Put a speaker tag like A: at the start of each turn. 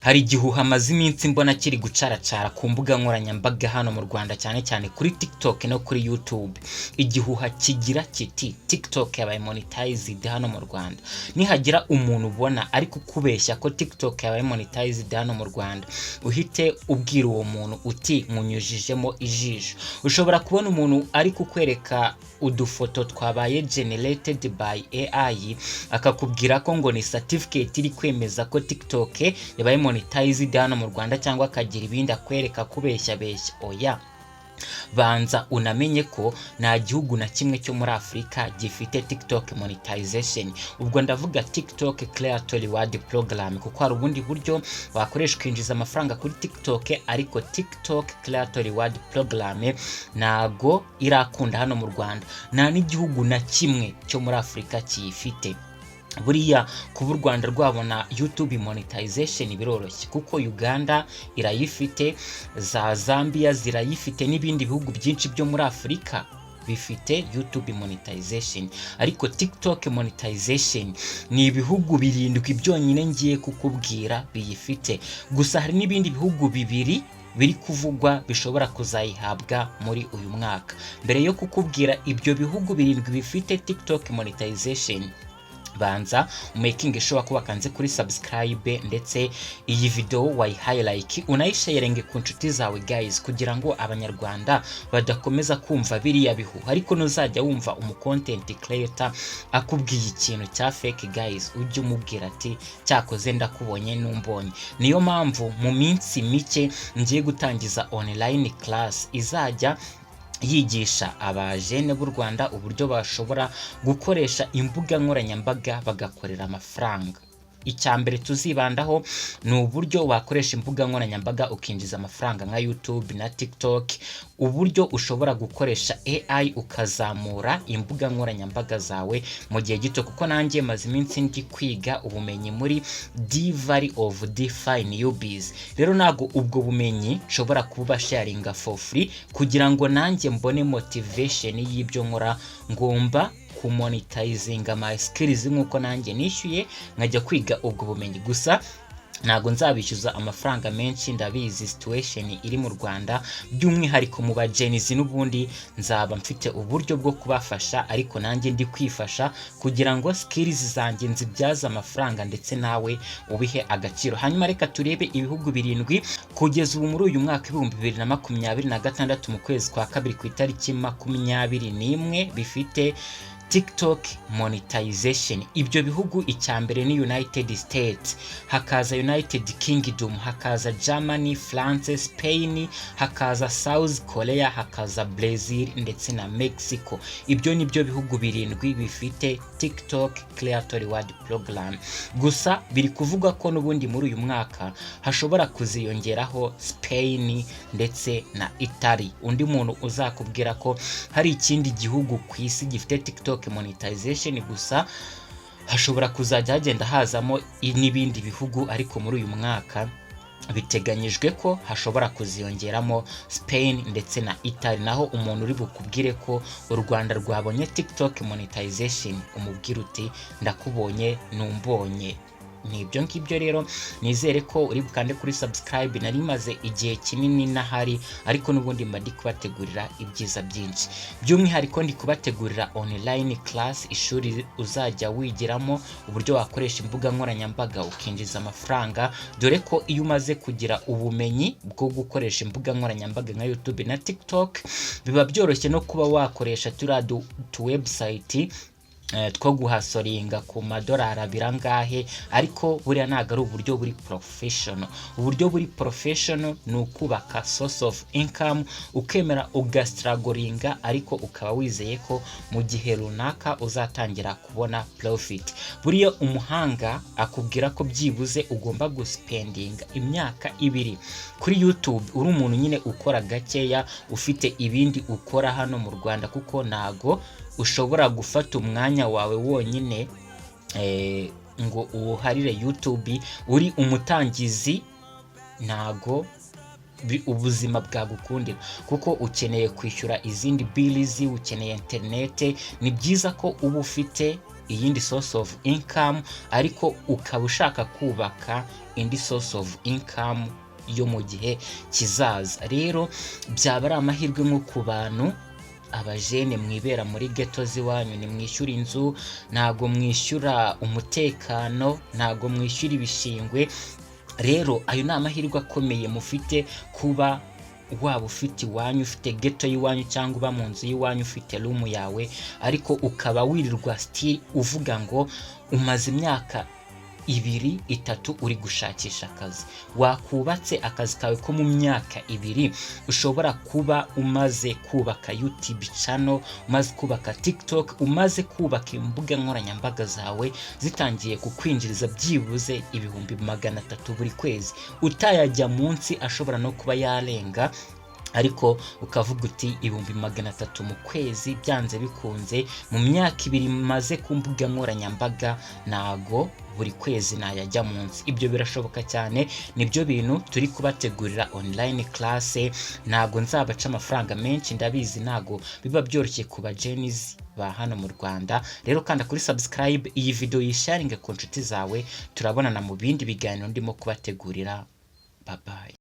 A: Hari igihuha amaze iminsi mbona kiri gucaracara ku mbuga nkoranyambaga hano mu Rwanda cyane cyane kuri TikTok no kuri YouTube. Igihuha kigira kiti TikTok yabaye monetized hano mu Rwanda. Nihagira umuntu ubona ari kukubeshya ko TikTok yabaye monetized hano mu Rwanda, uhite ubwira uwo muntu uti munyujijemo ijisho. Ushobora kubona umuntu ari kukwereka udufoto twabaye generated by AI akakubwira ko ngo ni certificate iri kwemeza ko TikTok yabaye monetized hano mu Rwanda, cyangwa akagira ibindi akwereka kubeshya. Oya, banza unamenye ko nta gihugu na kimwe cyo muri Afrika gifite TikTok monetization. Ubwo ndavuga TikTok Creator Reward Program, kuko hari ubundi buryo wakoresha kwinjiza amafaranga kuri TikTok, ariko TikTok Creator Reward Program nago irakunda hano mu Rwanda. Nta n'igihugu na kimwe cyo muri Afrika kiyifite. Buriya kuba u Rwanda rwabona YouTube monetization biroroshye, kuko Uganda irayifite, za Zambia zirayifite, n'ibindi bihugu byinshi byo muri Afrika bifite YouTube monetization. Ariko TikTok monetization ni ibihugu 7 byonyine ngiye kukubwira biyifite. Gusa hari n'ibindi bihugu 2 biri kuvugwa bishobora kuzayihabwa muri uyu mwaka. Mbere yo kukubwira ibyo bihugu 7 bifite TikTok monetization, banza making sure ko wakanze kuri subscribe, ndetse iyi video wayihaye like, unayisharinge ku nshuti zawe guys, kugira ngo abanyarwanda badakomeza kumva biriya bihu. Ariko nuzajya wumva content creator akubwiye ikintu cya fake guys, ujye umubwira ati cyakoze ndakubonye numbonye. Niyo mpamvu mu minsi mike ngiye gutangiza online class izajya yigisha abajene b'u Rwanda uburyo bashobora gukoresha imbuga nkoranyambaga bagakorera amafaranga. Icyambere tuzibandaho ni uburyo wakoresha imbuga nkoranyambaga ukinjiza amafaranga nka YouTube na TikTok, uburyo ushobora gukoresha AI ukazamura imbuga nkoranyambaga zawe mu gihe gito, kuko nanjye maze iminsi ndi kwiga ubumenyi muri Diary of DeFi Newbies. Rero nago ubwo bumenyi nshobora kuba sharinga for free, kugira ngo nanjye mbone motivation y'ibyo nkora. Ngomba kumonetizing my skills nkuko nanjye nishyuye nkajya kwiga ubwo bumenyi. Gusa ntago nzabishyuza amafaranga menshi, ndabizi situation iri mu Rwanda, by'umwihariko mu bajenizi. N'ubundi nzaba mfite uburyo bwo kubafasha, ariko nanjye ndi kwifasha kugira ngo skills zanjye nzibyaza amafaranga, ndetse nawe ubihe agaciro. Hanyuma reka turebe ibihugu 7 kugeza ubu muri uyu mwaka 2026 mu kwezi kwa kabiri ku itariki 21 bifite TikTok monetization. Ibyo bihugu icyambere ni United States, hakaza United Kingdom, hakaza Germany, France, Spain, hakaza South Korea, hakaza Brazil ndetse na Mexico. Ibyo nibyo bihugu 7 bifite TikTok Creator Reward Program. Gusa biri kuvuga ko n'ubundi muri uyu mwaka hashobora kuziyongeraho Spain ndetse na Italy. Undi muntu uzakubwira ko hari ikindi gihugu ku isi gifite TikTok monetization, gusa hashobora kuzajya hagenda hazamo n'ibindi bihugu. Ariko muri uyu mwaka biteganyijwe ko hashobora kuziyongeramo Spain ndetse na Italy. Naho umuntu uri bukubwire ko u Rwanda rwabonye TikTok monetization, umubwira uti ndakubonye numbonye. Nibyo ngibyo rero, nizere ko uri bukande kuri subscribe. Nari maze igihe kinini nahari, ariko n'ubundi mba ndi kubategurira ibyiza byinshi. By'umwihariko ndi kubategurira online class, ishuri uzajya wigiramo uburyo wakoresha imbuga nkoranyambaga ukinjiza amafaranga, dore ko iyo umaze kugira ubumenyi bwo gukoresha imbuga nkoranyambaga nka YouTube na TikTok, biba byoroshye no kuba wakoresha tu website two guhasoringa ku madolari birangahe. Ariko buriya ntago ari uburyo buri professional. Uburyo buri professional ni ukubaka source of income, ukemera ugastragoringa, ariko ukaba wizeye ko mu gihe runaka uzatangira kubona profit. Buriya umuhanga akubwira ko byibuze ugomba guspendinga imyaka 2 kuri YouTube uri umuntu nyine ukora gakeya, ufite ibindi ukora hano mu Rwanda, kuko nago ushobora gufata umwanya wawe wonyine ngo uharire YouTube uri umutangizi. Nago ubuzima bwagukundira, kuko ukeneye kwishyura izindi bills, ukeneye internet. Ni byiza ko uba ufite iyindi source of income, ariko ukaba ushaka kubaka indi source of income yo mu gihe kizaza. Rero byaba ari amahirwe nko ku bantu abajene mwibera muri ghetto z'iwanyu, ni mwishyura inzu, ntago mwishyura umutekano, ntago mwishyura ibishingwe. Rero ayo ni amahirwe akomeye mufite kuba waba ufite iwanyu, ufite ghetto y'iwanyu, cyangwa uba mu nzu y'iwanyu ufite room yawe, ariko ukaba wirirwa still uvuga ngo umaze imyaka 2-3 uri gushakisha akazi. Wakubatse akazi kawe ko mu myaka 2, ushobora kuba umaze kubaka YouTube channel, umaze kubaka TikTok, umaze kubaka imbuga nkoranyambaga zawe zitangiye kukwinjiriza byibuze 300 buri kwezi, utayajya munsi ashobora no kuba yarenga, ariko ukavuga uti 300 mu kwezi byanze bikunze mu myaka 2 maze ku mbuga nkoranyambaga, nago buri kwezi nayajya munsi. Ibyo birashoboka cyane, nibyo bintu turi kubategurira online class. Nago nzabaca amafaranga menshi, ndabizi nago biba byoroshye kuba Genies ba hano mu Rwanda. Rero kanda kuri subscribe, iyi video yisharinge ku nshuti zawe, turabonana mu bindi biganiro ndimo kubategurira. Bye bye.